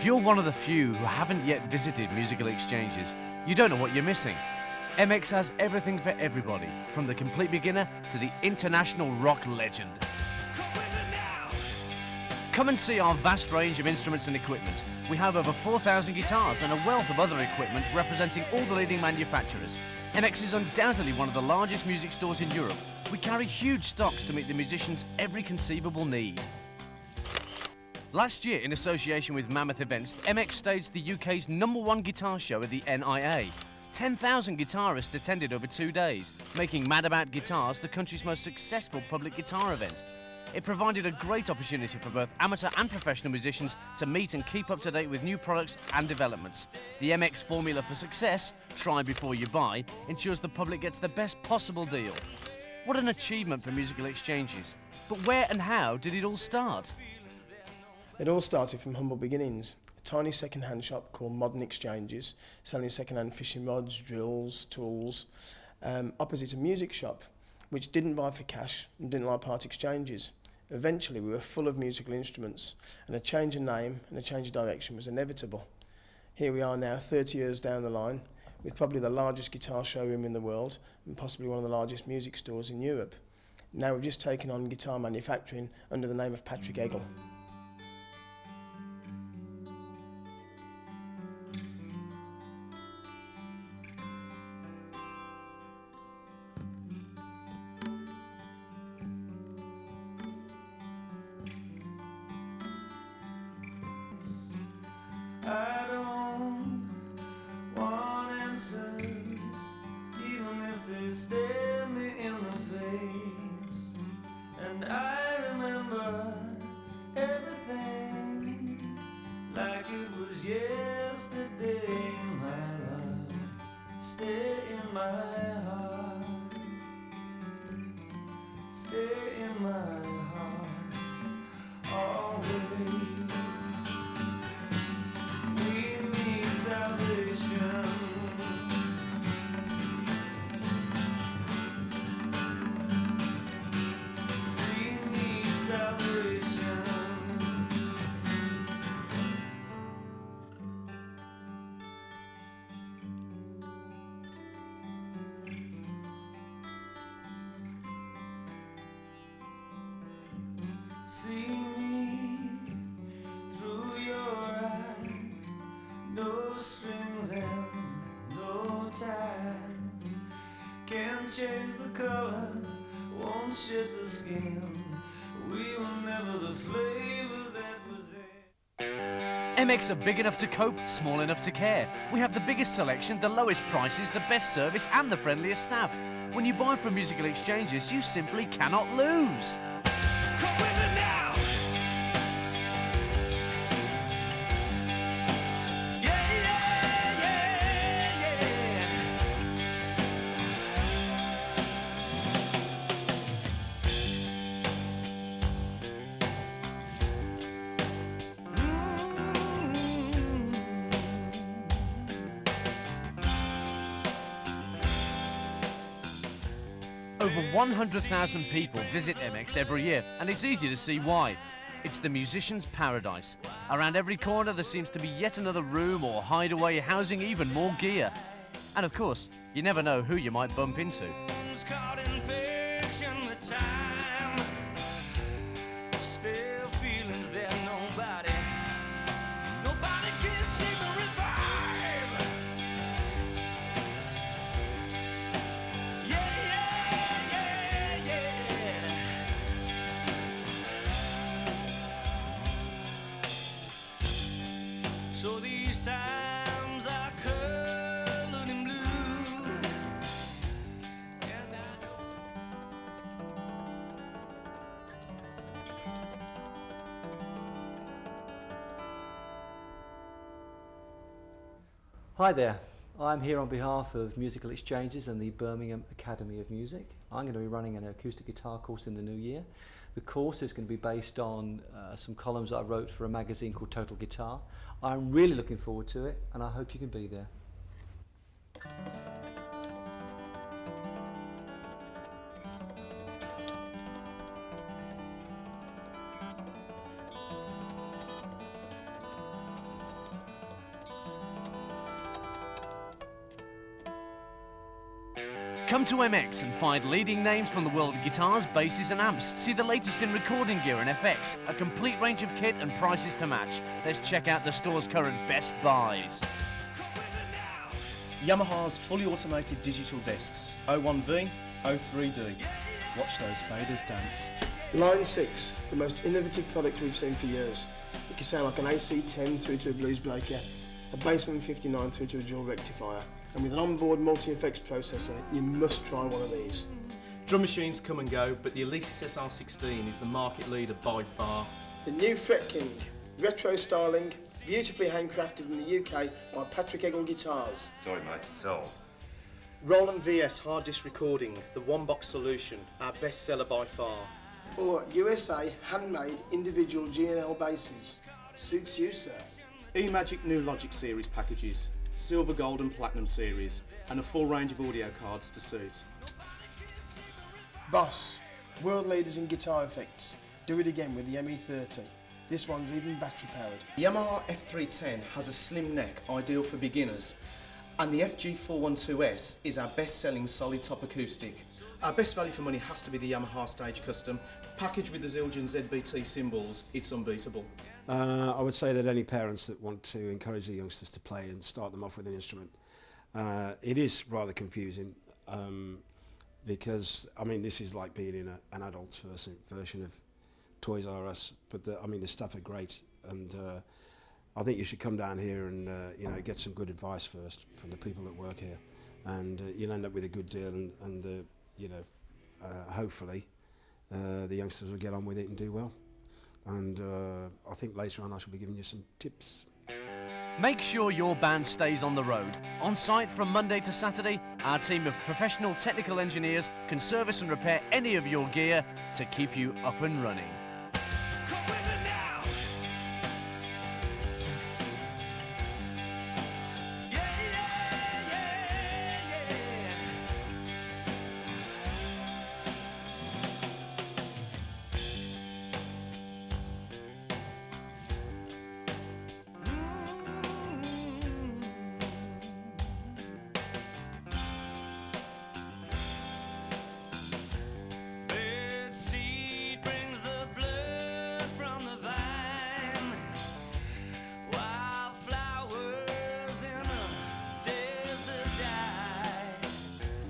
you're one of the few who haven't yet visited musical exchanges, you don't know what you're missing. MX has everything for everybody, from the complete beginner to the international rock legend. Come and see our vast range of instruments and equipment. We have over 4,000 guitars and a wealth of other equipment representing all the leading manufacturers. MX is undoubtedly one of the largest music stores in Europe. We carry huge stocks to meet the musicians' every conceivable need. Last year, in association with Mammoth Events, MX staged the UK's #1 guitar show at the NIA. 10,000 guitarists attended over 2 days, making Mad About Guitars the country's most successful public guitar event. It provided a great opportunity for both amateur and professional musicians to meet and keep up to date with new products and developments. The MX formula for success, try before you buy, ensures the public gets the best possible deal. What an achievement for musical exchanges. But where and how did it all start? It all started from humble beginnings. A tiny second-hand shop called Modern Exchanges, selling second-hand fishing rods, drills, tools, opposite a music shop, which didn't buy for cash and didn't like part exchanges. Eventually we were full of musical instruments, and a change of name and a change of direction was inevitable. Here we are now, 30 years down the line, with probably the largest guitar showroom in the world and possibly one of the largest music stores in Europe. Now we've just taken on guitar manufacturing under the name of Patrick Eggle. I don't want answers, even if they stare me in the face. And I remember everything like it was yesterday. My love, stay in my heart, stay in my heart, always. See me through your eyes, no strings and no ties. Can't change the color, won't shed the skin. We were never the flavor that was in. MX are big enough to cope, small enough to care. We have the biggest selection, the lowest prices, the best service and the friendliest staff. When you buy from musical exchanges, you simply cannot lose. Come with it now. Yeah, yeah, yeah, yeah. Over 100,000 people visit MX every year, and it's easy to see why. It's the musician's paradise. Around every corner there seems to be yet another room or hideaway housing even more gear. And of course, you never know who you might bump into. Who's caught in fiction with time? Still feelings that nobody can seem to revive. Yeah, yeah, yeah, yeah. So these times are colored in blue, and I know. Hi there, I'm here on behalf of Musical Exchanges and the Birmingham Academy of Music. I'm going to be running an acoustic guitar course in the new year. The course is going to be based on some columns that I wrote for a magazine called Total Guitar. I'm really looking forward to it, and I hope you can be there. Come to MX and find leading names from the world of guitars, basses and amps. See the latest in recording gear and FX, a complete range of kit and prices to match. Let's check out the store's current best buys. Yamaha's fully automated digital discs, 01V, 03D. Watch those faders dance. Line 6, the most innovative product we've seen for years. It can sound like an AC10 through to a blues breaker, a Bassman 59 through to a dual rectifier, and with an onboard multi-effects processor, you must try one of these. Drum machines come and go, but the Alesis SR16 is the market leader by far. The new Fret King, retro styling, beautifully handcrafted in the UK by Patrick Eggle Guitars. Sorry, mate, it's all. Roland VS hard disk recording, the one-box solution, our best seller by far. Or USA handmade individual G&L basses. Suits you, sir. eMagic new Logic series packages, silver, gold and platinum series, and a full range of audio cards to suit. Boss, world leaders in guitar effects. Do it again with the ME30. This one's even battery powered. The Yamaha F310 has a slim neck, ideal for beginners, and the FG412S is our best-selling solid top acoustic. Our best value for money has to be the Yamaha Stage Custom. Packaged with the Zildjian ZBT cymbals, it's unbeatable. I would say that any parents that want to encourage the youngsters to play and start them off with an instrument, it is rather confusing because, I mean, this is like being in an adult's version of Toys R Us, but the stuff are great, and I think you should come down here and get some good advice first from the people that work here, and you'll end up with a good deal, and hopefully the youngsters will get on with it and do well. And I think later on I shall be giving you some tips. Make sure your band stays on the road. On site from Monday to Saturday, our team of professional technical engineers can service and repair any of your gear to keep you up and running.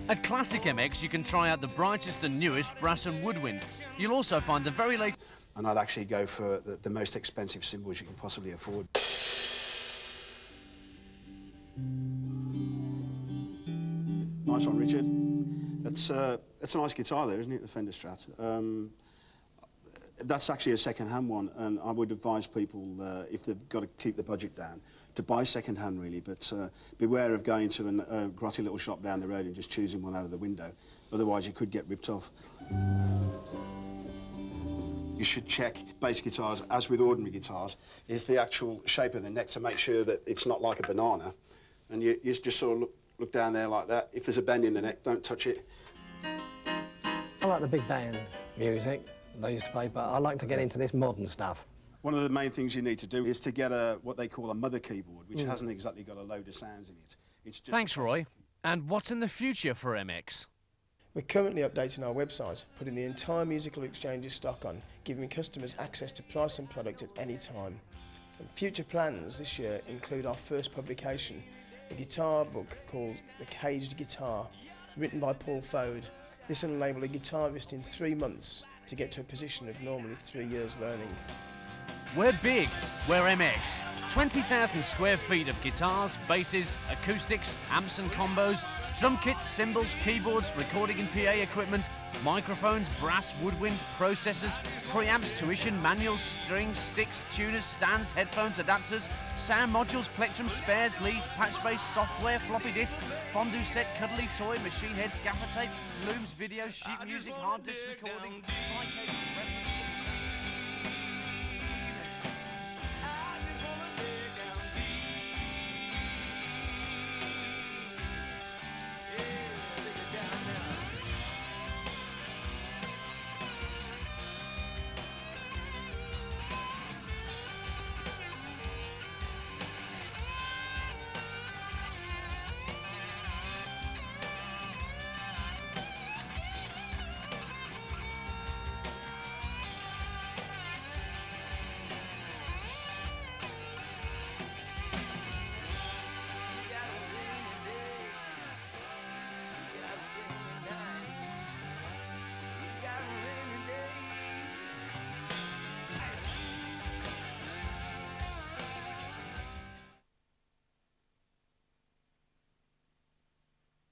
At Classic MX, you can try out the brightest and newest brass and woodwind. You'll also find the very latest... And I'd actually go for the most expensive cymbals you can possibly afford. Nice one, Richard. That's a nice guitar there, isn't it, the Fender Strat? That's actually a second-hand one, and I would advise people, if they've got to keep the budget down, to buy second-hand, really, but beware of going to a grotty little shop down the road and just choosing one out of the window. Otherwise, you could get ripped off. You should check bass guitars, as with ordinary guitars, is the actual shape of the neck to make sure that it's not like a banana. And you just sort of look down there like that. If there's a bend in the neck, don't touch it. I like the big band music they used to play, but I like to get into this modern stuff. One of the main things you need to do is to get what they call a mother keyboard, which hasn't exactly got a load of sounds in it. It's just Thanks, Roy. And what's in the future for MX? We're currently updating our website, putting the entire Musical Exchange's stock on, giving customers access to price and product at any time. And future plans this year include our first publication, a guitar book called The Caged Guitar, written by Paul Fode. This will enable a guitarist in 3 months to get to a position of normally 3 years learning. We're big, we're MX. 20,000 square feet of guitars, basses, acoustics, amps and combos, drum kits, cymbals, keyboards, recording and PA equipment, microphones, brass, woodwind, processors, preamps, tuition, manuals, strings, sticks, tuners, stands, headphones, adapters, sound modules, plectrum, spares, leads, patch bass, software, floppy disk, fondue set, cuddly toy, machine heads, gaffer tape, looms, video, sheet music, hard disk recording,